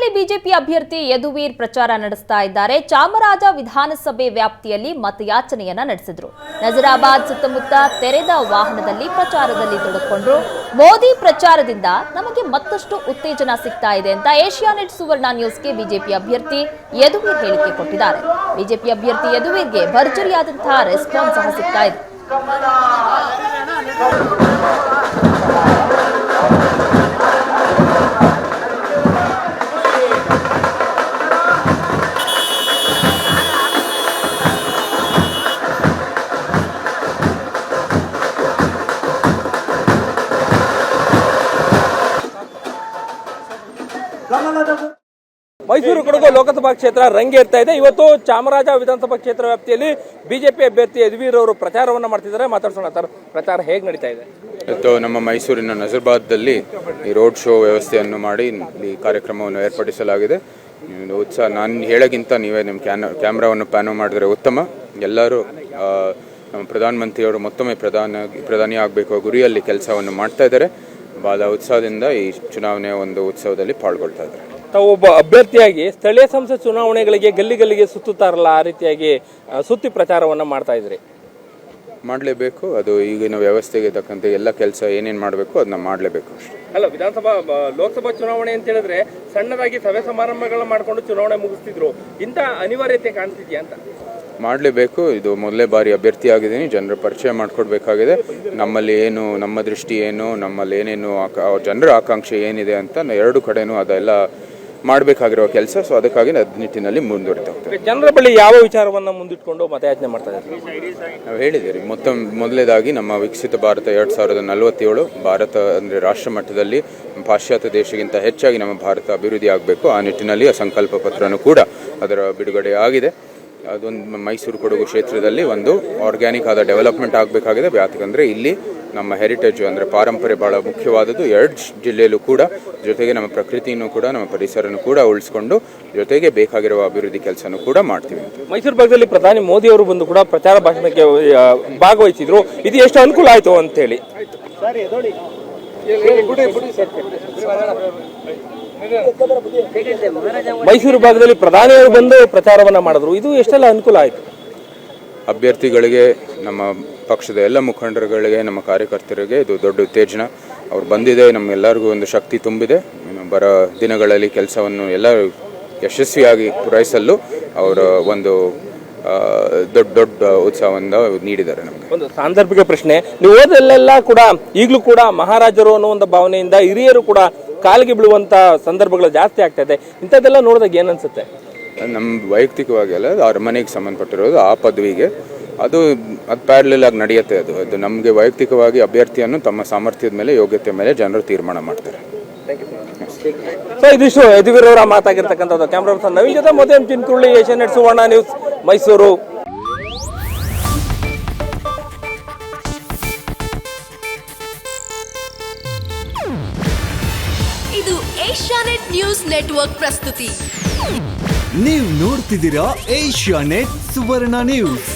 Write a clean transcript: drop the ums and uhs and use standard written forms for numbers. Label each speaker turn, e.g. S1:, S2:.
S1: ಮಂಡ್ಯದಲ್ಲಿ ಬಿಜೆಪಿ ಅಭ್ಯರ್ಥಿ ಯದುವೀರ್ ಪ್ರಚಾರ ನಡೆಸ್ತಾ ಇದ್ದಾರೆ. ಚಾಮರಾಜ ವಿಧಾನಸಭೆ ವ್ಯಾಪ್ತಿಯಲ್ಲಿ ಮತಯಾಚನೆಯನ್ನ ನಡೆಸಿದ್ರು. ನಜರಾಬಾದ್ ಸುತ್ತಮುತ್ತ ತೆರೆದ ವಾಹನದಲ್ಲಿ ಪ್ರಚಾರದಲ್ಲಿ ತೊಡಗಿಕೊಂಡ್ರು. ಮೋದಿ ಪ್ರಚಾರದಿಂದ ನಮಗೆ ಮತ್ತಷ್ಟು ಉತ್ತೇಜನ ಸಿಗ್ತಾ ಇದೆ ಅಂತ ಏಷ್ಯಾನೆಟ್ ಸುವರ್ಣ ನ್ಯೂಸ್ಗೆ ಬಿಜೆಪಿ ಅಭ್ಯರ್ಥಿ ಯದುವೀರ್ ಹೇಳಿಕೆ ಕೊಟ್ಟಿದ್ದಾರೆ. ಬಿಜೆಪಿ ಅಭ್ಯರ್ಥಿ ಯದುವೀರ್ಗೆ ಭರ್ಜರಿಯಾದಂತಹ ರೆಸ್ಪಾನ್ಸ್ ಸಹ ಸಿಗ್ತಾ ಇದೆ.
S2: ಮೈಸೂರು ಕೊಡಗು ಲೋಕಸಭಾ ಕ್ಷೇತ್ರ ರಂಗೇರ್ತಾ ಇದೆ. ಇವತ್ತು ಚಾಮರಾಜ ವಿಧಾನಸಭಾ ಕ್ಷೇತ್ರ ವ್ಯಾಪ್ತಿಯಲ್ಲಿ ಬಿಜೆಪಿ ಅಭ್ಯರ್ಥಿ ಯದುವೀರ್ ಅವರು ಪ್ರಚಾರವನ್ನು ಮಾಡ್ತಿದ್ದಾರೆ. ಮಾತಾಡ್ಸೋಣ ಸರ್, ಪ್ರಚಾರ ಹೇಗೆ ನಡೀತಾ ಇದೆ?
S3: ಇವತ್ತು ನಮ್ಮ ಮೈಸೂರಿನ ನಜರ್ಬಾದ್ದಲ್ಲಿ ಈ ರೋಡ್ ಶೋ ವ್ಯವಸ್ಥೆಯನ್ನು ಮಾಡಿ ಈ ಕಾರ್ಯಕ್ರಮವನ್ನು ಏರ್ಪಡಿಸಲಾಗಿದೆ. ಉತ್ಸಾಹ ನಾನು ಹೇಳೋಕ್ಕಿಂತ ನೀವೇ ನಿಮ್ಮ ಕ್ಯಾಮ್ರಾವನ್ನು ಪ್ಯಾನ್ ಮಾಡಿದರೆ ಉತ್ತಮ. ಎಲ್ಲರೂ ನಮ್ಮ ಪ್ರಧಾನಮಂತ್ರಿಯವರು ಮತ್ತೊಮ್ಮೆ ಪ್ರಧಾನಿ ಆಗಬೇಕು ಗುರಿಯಲ್ಲಿ ಕೆಲಸವನ್ನು ಮಾಡ್ತಾ ಇದ್ದಾರೆ. ಬಹಳ ಉತ್ಸಾಹದಿಂದ ಈ ಚುನಾವಣೆಯ ಒಂದು ಉತ್ಸವದಲ್ಲಿ ಪಾಲ್ಗೊಳ್ತಾ ಇದ್ದಾರೆ.
S2: ತಾವು ಒಬ್ಬ ಅಭ್ಯರ್ಥಿಯಾಗಿ ಸ್ಥಳೀಯ ಸಂಸ್ಥೆ ಚುನಾವಣೆಗಳಿಗೆ ಗಲ್ಲಿಗೆ ಸುತ್ತುತ್ತಾರಲ್ಲ, ಆ ರೀತಿಯಾಗಿ ಸುತ್ತಿ ಪ್ರಚಾರವನ್ನು ಮಾಡ್ತಾ ಇದ್ರಿ.
S3: ಮಾಡಲೇಬೇಕು. ಅದು ಈಗಿನ ವ್ಯವಸ್ಥೆಗೆ ತಕ್ಕಂತೆ ಎಲ್ಲ ಕೆಲಸ ಏನೇನು ಮಾಡಬೇಕು ಅದನ್ನ ಮಾಡಲೇಬೇಕು ಅಷ್ಟೇ.
S2: ಅಲ್ಲ, ಲೋಕಸಭಾ ಚುನಾವಣೆ ಅಂತ ಹೇಳಿದ್ರೆ ಸಣ್ಣದಾಗಿ ಸಭೆ ಸಮಾರಂಭಗಳನ್ನ ಮಾಡಿಕೊಂಡು ಚುನಾವಣೆ ಮುಗಿಸ್ತಿದ್ರು. ಇಂಥ ಅನಿವಾರ್ಯತೆ ಕಾಣ್ತಿದ್ಯಾ ಅಂತ?
S3: ಮಾಡಲೇಬೇಕು. ಇದು ಮೊದಲೇ ಬಾರಿ ಅಭ್ಯರ್ಥಿ ಆಗಿದ್ದೀನಿ. ಜನರ ಪರಿಚಯ ಮಾಡಿಕೊಡ್ಬೇಕಾಗಿದೆ. ನಮ್ಮಲ್ಲಿ ಏನು, ನಮ್ಮ ದೃಷ್ಟಿ ಏನು, ನಮ್ಮಲ್ಲಿ ಏನೇನು ಜನರ ಆಕಾಂಕ್ಷೆ ಏನಿದೆ ಅಂತ ಎರಡು ಕಡೆನೂ ಅದೆಲ್ಲ ಮಾಡಬೇಕಾಗಿರೋ ಕೆಲಸ. ಸೊ ಅದಕ್ಕಾಗಿ ನಿಟ್ಟಿನಲ್ಲಿ ಮುಂದುವರಿತಾ ಹೋಗ್ತೇವೆ.
S2: ಜನರ ಬಳಿ ಯಾವ ವಿಚಾರವನ್ನು ಮುಂದಿಟ್ಕೊಂಡು ಮತಯಾಚನೆ ಮಾಡ್ತಾ ಇದ್ದಾರೆ?
S3: ನಾವು ಹೇಳಿದ್ದೀರಿ, ಮೊದಲೇದಾಗಿ ನಮ್ಮ ವಿಕಸಿತ ಭಾರತ 2047 ಭಾರತ ಅಂದರೆ ರಾಷ್ಟ್ರ ಮಟ್ಟದಲ್ಲಿ ಪಾಶ್ಚಾತ್ಯ ದೇಶಕ್ಕಿಂತ ಹೆಚ್ಚಾಗಿ ನಮ್ಮ ಭಾರತ ಅಭಿವೃದ್ಧಿ ಆಗಬೇಕು. ಆ ನಿಟ್ಟಿನಲ್ಲಿ ಆ ಸಂಕಲ್ಪ ಪತ್ರನೂ ಕೂಡ ಅದರ ಬಿಡುಗಡೆ ಆಗಿದೆ. ಅದೊಂದು ಮೈಸೂರು ಕೊಡಗು ಕ್ಷೇತ್ರದಲ್ಲಿ ಒಂದು ಆರ್ಗ್ಯಾನಿಕ್ ಆದ ಡೆವಲಪ್ಮೆಂಟ್ ಆಗಬೇಕಾಗಿದೆ. ಯಾಕಂದರೆ ಇಲ್ಲಿ ನಮ್ಮ ಹೆರಿಟೇಜ್ ಅಂದರೆ ಪಾರಂಪರೆ ಭಾಳ ಮುಖ್ಯವಾದದ್ದು. 2 ಜಿಲ್ಲೆಯಲ್ಲೂ ಕೂಡ ಜೊತೆಗೆ ನಮ್ಮ ಪ್ರಕೃತಿಯನ್ನು ಕೂಡ ನಮ್ಮ ಪರಿಸರನೂ ಕೂಡ ಉಳಿಸ್ಕೊಂಡು ಜೊತೆಗೆ ಬೇಕಾಗಿರುವ ಅಭಿವೃದ್ಧಿ ಕೆಲಸನೂ ಕೂಡ ಮಾಡ್ತೀವಿ.
S2: ಮೈಸೂರು ಭಾಗದಲ್ಲಿ ಪ್ರಧಾನಿ ಮೋದಿ ಅವರು ಬಂದು ಕೂಡ ಪ್ರಚಾರ ಭಾಷಣಕ್ಕೆ ಭಾಗವಹಿಸಿದ್ರು. ಇದು ಎಷ್ಟು ಅನುಕೂಲ ಆಯಿತು ಅಂತೇಳಿ? ಮೈಸೂರು ಭಾಗದಲ್ಲಿ ಪ್ರಧಾನಿಯವರು ಬಂದು ಪ್ರಚಾರವನ್ನ ಮಾಡಿದ್ರು. ಇದು ಎಷ್ಟೆಲ್ಲ ಅನುಕೂಲ ಆಯಿತು?
S3: ಅಭ್ಯರ್ಥಿಗಳಿಗೆ, ನಮ್ಮ ಪಕ್ಷದ ಎಲ್ಲ ಮುಖಂಡರುಗಳಿಗೆ, ನಮ್ಮ ಕಾರ್ಯಕರ್ತರಿಗೆ ಇದು ದೊಡ್ಡ ಉತ್ತೇಜನ. ಅವ್ರು ಬಂದಿದೆ, ನಮ್ಮೆಲ್ಲರಿಗೂ ಒಂದು ಶಕ್ತಿ ತುಂಬಿದೆ. ಬರೋ ದಿನಗಳಲ್ಲಿ ಕೆಲಸವನ್ನು ಎಲ್ಲ ಯಶಸ್ವಿಯಾಗಿ ಪೂರೈಸಲು ಅವರ ಒಂದು ದೊಡ್ಡ ಉತ್ಸಾಹದಿಂದ ನೀಡಿದ್ದಾರೆ. ನಮಗೆ
S2: ಒಂದು ಸಾಂದರ್ಭಿಕ ಪ್ರಶ್ನೆ, ನೀವು ಓದಲ್ಲೆಲ್ಲ ಕೂಡ ಈಗಲೂ ಕೂಡ ಮಹಾರಾಜರು ಅನ್ನೋ ಒಂದು ಭಾವನೆಯಿಂದ ಹಿರಿಯರು ಕೂಡ ಕಾಲಿಗೆ ಬೀಳುವಂತ ಸಂದರ್ಭಗಳು ಜಾಸ್ತಿ ಆಗ್ತಾ ಇದೆ. ಇಂಥದ್ದೆಲ್ಲ ನೋಡಿದಾಗ ಏನನ್ಸುತ್ತೆ?
S3: ನಮ್ಮ ವೈಯಕ್ತಿಕವಾಗಿ ಅಲ್ಲ, ಅರಮನೆಗೆ ಸಂಬಂಧಪಟ್ಟಿರೋದು ಆ ಪದವಿಗೆ ಅದು ಪ್ಯಾರಲಲ್ ಆಗಿ ನಡೆಯುತ್ತೆ. ಅದು ನಮಗೆ ವೈಯಕ್ತಿಕವಾಗಿ ಅಭ್ಯರ್ಥಿಯನ್ನು ತಮ್ಮ ಸಾಮರ್ಥ್ಯದ ಮೇಲೆ, ಯೋಗ್ಯತೆ ಮೇಲೆ ಜನರು ತೀರ್ಮಾನ ಮಾಡ್ತಾರೆ.
S2: ಸೊ ಇದಿಷ್ಟು ಯದುವೀರ್ ಅವರ ಮಾತಾಗಿರ್ತಕ್ಕಂಥದ್ದು. ಕ್ಯಾಮ್ರಾ ಪರ್ಸನ್ ನವೀನ್ ಜೊತೆ ಮೋದಿ ಚಿನ್ಕುಳ್ಳಿ, ಏಷ್ಯಾನೆಟ್ ಸುವರ್ಣ ನ್ಯೂಸ್, ಮೈಸೂರು.
S4: ಇದು ಏಷ್ಯಾನೆಟ್ ನ್ಯೂಸ್ ನೆಟ್ವರ್ಕ್ ಪ್ರಸ್ತುತಿ.
S5: ನೀವು ನೋಡ್ತಿದ್ದೀರಾ ಏಷ್ಯಾನೆಟ್ ಸುವರ್ಣ ನ್ಯೂಸ್.